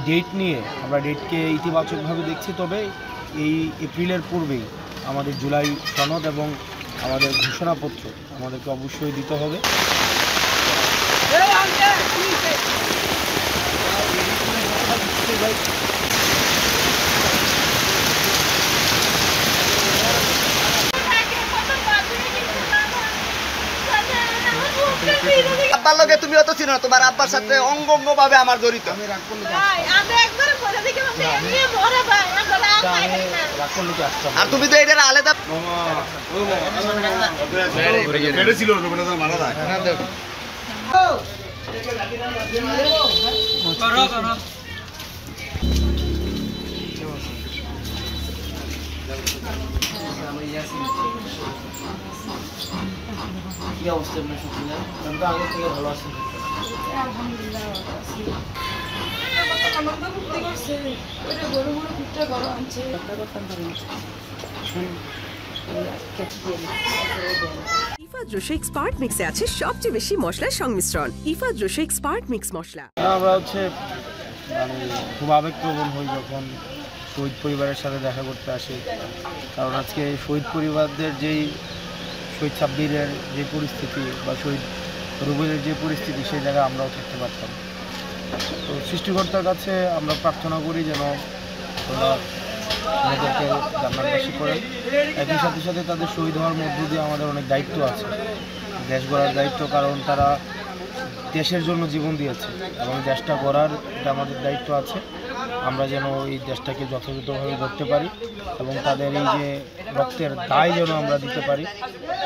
Date নিয়ে আমরা ডেটকে ইতিবাচকভাবে দেখছি, তবে এই এপ্রিলের পূর্বেই আমাদের জুলাই সনদ এবং আমাদের ঘোষণাপত্র আমাদেরকে অবশ্যই দিতে হবে। আব্বার লগে তুমি অত চিনো, তোমার আব্বার সাথে অঙ্গ ভাবে আমার জড়িত। আর তুমি তো এটা আলাদা কি অবস্থা আপনার শুনছিলেন? আমি তো আগে থেকে ভালো আছি। ইফাদ রসিক স্পার্ট মিক্সে আছে সবচেয়ে বেশি মশলার সংমিশ্রণ। ইফাদ রসিক স্পার্ট মিক্স মশলা। আমরা খুব আবেগপ্রবণ হই যখন শহীদ পরিবারের সাথে দেখা করতে আসি, কারণ আজকে শহীদ পরিবারদের যেই শহীদ সাব্বিরের যে পরিস্থিতি বা শহীদ রুবেলের যে পরিস্থিতি, সেই জায়গায় আমরাও থাকতে পারতাম। তো সৃষ্টিকর্তার কাছে আমরা প্রার্থনা করি যেন আমাদেরকে জান্নাতবাসী করেন। একই সাথে সাথে তাদের শহীদ হওয়ার মধ্য দিয়ে আমাদের অনেক দায়িত্ব আছে, দেশ গড়ার দায়িত্ব, কারণ তারা দেশের জন্য জীবন দিয়েছে এবং দেশটা গড়ার এটা আমাদের দায়িত্ব আছে। আমরা যেন এই দেশটাকে যথাযথভাবে গড়তে পারি এবং তাদের এই যে রক্তের দায় যেন আমরা দিতে পারি,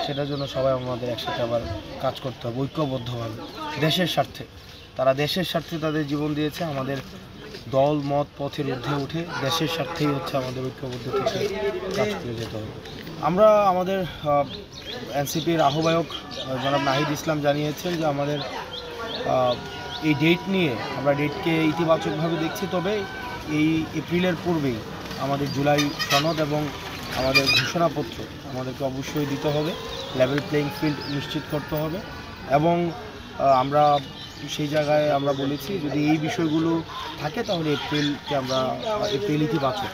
সেটার জন্য সবাই আমাদের একসাথে আবার কাজ করতে হবে ঐক্যবদ্ধভাবে, দেশের স্বার্থে। তারা দেশের স্বার্থে তাদের জীবন দিয়েছে, আমাদের দল মত পথের ঊর্ধ্বে উঠে দেশের স্বার্থেই হচ্ছে আমাদের ঐক্যবদ্ধ থেকে কাজ করে যেতে হবে। আমরা আমাদের এনসিপির আহ্বায়ক জনাব নাহিদ ইসলাম জানিয়েছেন যে আমাদের এই ডেট নিয়ে আমরা ডেটকে ইতিবাচকভাবে দেখছি, তবে এই এপ্রিলের পূর্বেই আমাদের জুলাই সনদ এবং আমাদের ঘোষণাপত্র আমাদেরকে অবশ্যই দিতে হবে, লেভেল প্লেইং ফিল্ড নিশ্চিত করতে হবে। এবং আমরা সেই জায়গায় আমরা বলেছি যদি এই বিষয়গুলো থাকে তাহলে এপ্রিল ইতিবাচক।